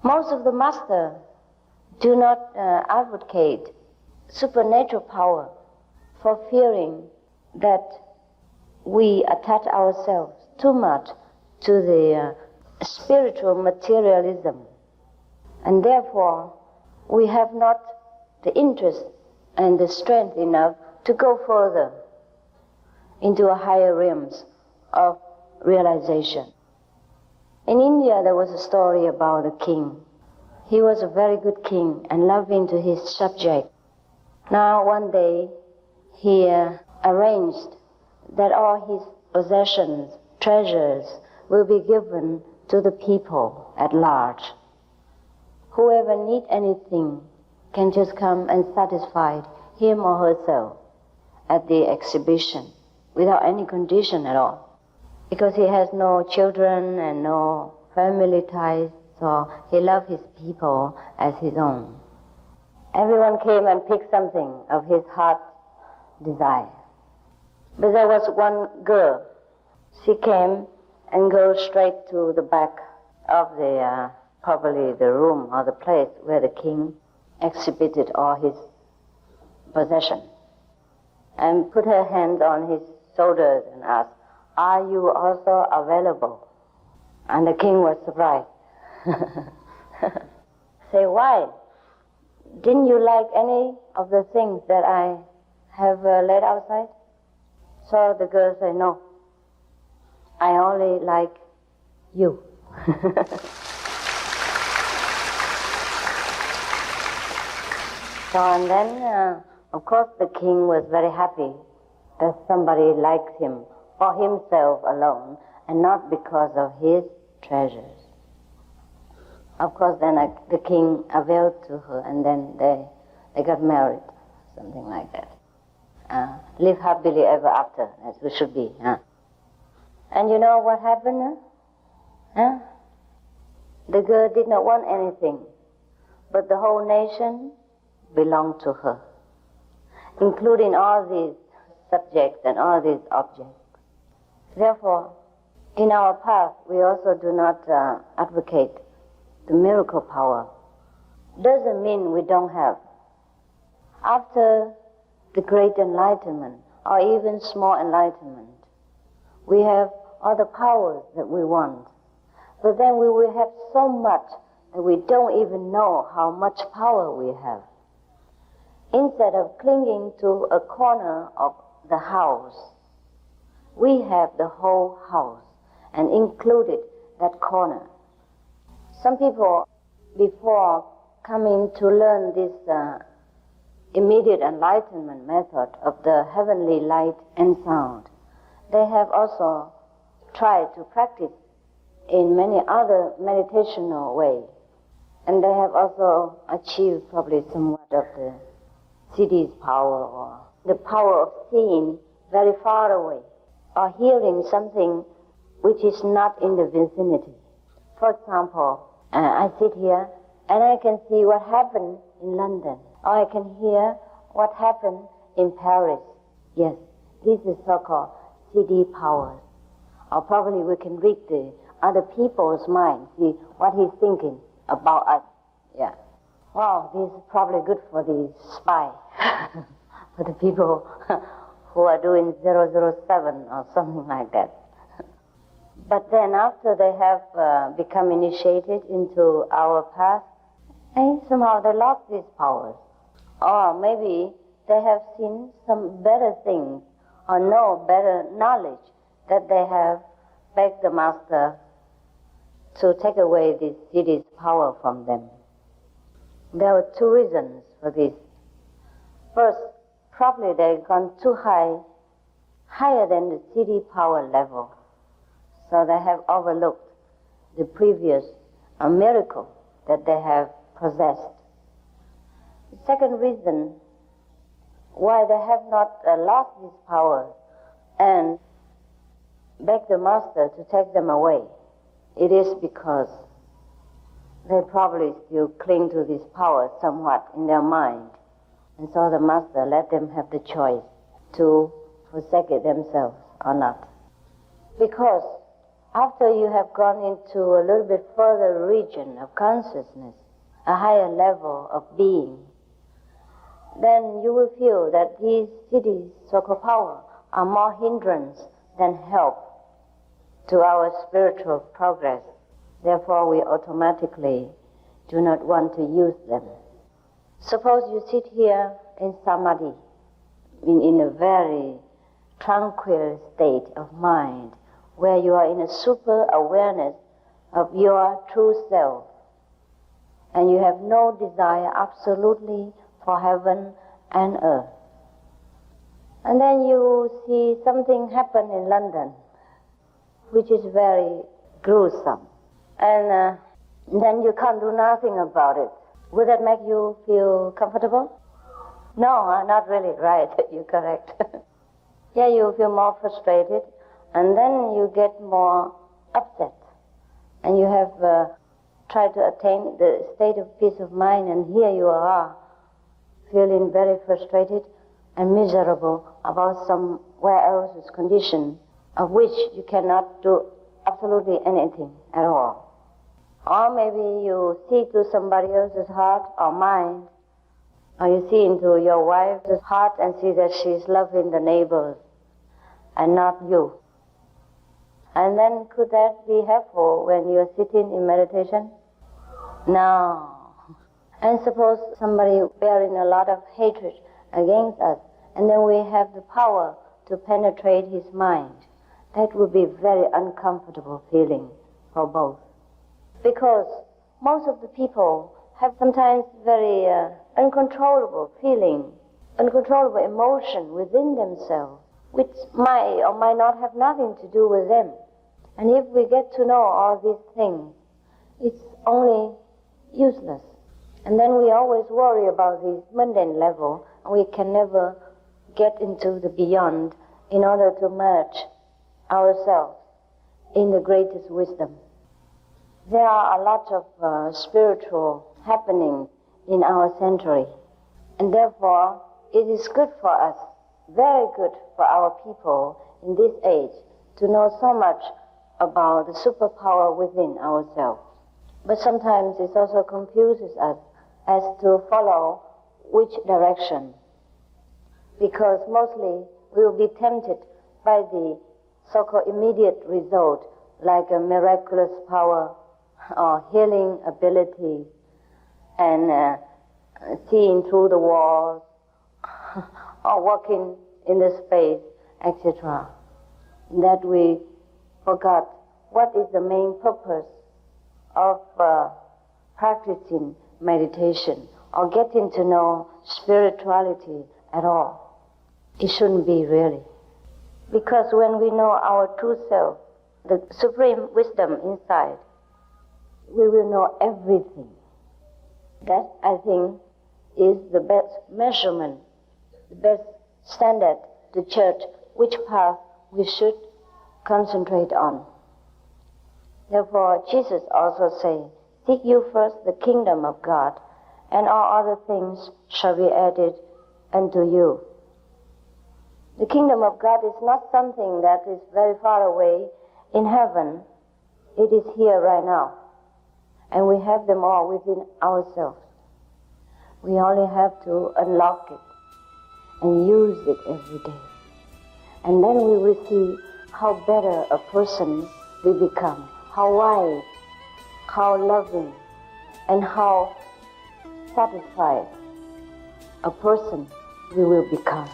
Most of the masters do not advocate supernatural power for fearing that we attach ourselves too much to the spiritual materialism, and therefore we have not the interest and the strength enough to go further into a higher realms of realization. In India there was a story about a king. He was a very good king and loving to his subject. Now one day he arranged that all his possessions, treasures, will be given to the people at large. Whoever needs anything can just come and satisfy him or herself at the exhibition without any condition at all. Because he has no children and no family ties, so he loved his people as his own. Everyone came and picked something of his heart's desire. But there was one girl. She came and goes straight to the back of the, probably the room or the place where the king exhibited all his possessions, and put her hand on his shoulders and asked, "Are you also available?" And the king was surprised. Say, "Why? Didn't you like any of the things that I have laid outside?" So the girl said, "No, I only like you." So, and then, of course, the king was very happy that somebody liked him for himself alone and not because of his treasures. Of course, then the king availed to her, and then they got married, something like that. Live happily ever after, as we should be. And you know what happened? The girl did not want anything, but the whole nation belonged to her, including all these subjects and all these objects. Therefore, in our path, we also do not advocate the miracle power. Doesn't mean we don't have. After the great enlightenment, or even small enlightenment, we have all the powers that we want. But then we will have so much that we don't even know how much power we have. Instead of clinging to a corner of the house, we have the whole house and included that corner. Some people, before coming to learn this immediate enlightenment method of the heavenly light and sound, they have also tried to practice in many other meditational ways. And they have also achieved probably somewhat of the city's power, or the power of seeing very far away, or hearing something which is not in the vicinity. For example, I sit here and I can see what happened in London, or I can hear what happened in Paris. Yes, this is so-called CD powers. Or probably we can read the other people's minds, see what he's thinking about us. Yeah. Wow, this is probably good for the spy, for the people who are doing 007 or something like that. But then after they have become initiated into our path, somehow they lost these powers. Or maybe they have seen some better things or know better knowledge that they have begged the master to take away this city's power from them. There were two reasons for this. First, probably they've gone too high, higher than the city power level. So they have overlooked the previous miracle that they have possessed. The second reason why they have not lost this power and begged the master to take them away, it is because they probably still cling to this power somewhat in their mind. And so the master let them have the choice to forsake it themselves or not. Because after you have gone into a little bit further region of consciousness, a higher level of being, then you will feel that these cities, so-called power, are more hindrance than help to our spiritual progress. Therefore, we automatically do not want to use them. Suppose you sit here in samadhi, in a very tranquil state of mind, where you are in a super awareness of your true self, and you have no desire absolutely for heaven and earth. And then you see something happen in London, which is very gruesome, and then you can't do nothing about it. Would that make you feel comfortable? No, not really, right, you're correct. Yeah, you feel more frustrated, and then you get more upset, and you have tried to attain the state of peace of mind, and here you are, feeling very frustrated and miserable about somewhere else's condition, of which you cannot do absolutely anything at all. Or maybe you see to somebody else's heart or mind, or you see into your wife's heart and see that she's loving the neighbors and not you. And then could that be helpful when you're sitting in meditation? No. And suppose somebody bearing a lot of hatred against us, and then we have the power to penetrate his mind. That would be very uncomfortable feeling for both. Because most of the people have sometimes very uncontrollable feeling, uncontrollable emotion within themselves, which might or might not have nothing to do with them. And if we get to know all these things, it's only useless. And then we always worry about this mundane level, and we can never get into the beyond in order to merge ourselves in the greatest wisdom. There are a lot of spiritual happenings in our century, and therefore it is good for us, very good for our people in this age, to know so much about the superpower within ourselves. But sometimes it also confuses us as to follow which direction, because mostly we will be tempted by the so-called immediate result, like a miraculous power or healing ability, and seeing through the walls, or walking in the space, etc. That we forgot what is the main purpose of practicing meditation or getting to know spirituality at all. It shouldn't be really. Because when we know our true self, the supreme wisdom inside, we will know everything. That, I think, is the best measurement, the best standard to judge which path we should concentrate on. Therefore, Jesus also says, "Seek you first the kingdom of God, and all other things shall be added unto you." The kingdom of God is not something that is very far away in heaven. It is here right now. And we have them all within ourselves. We only have to unlock it and use it every day. And then we will see how better a person we become, how wise, how loving, and how satisfied a person we will become.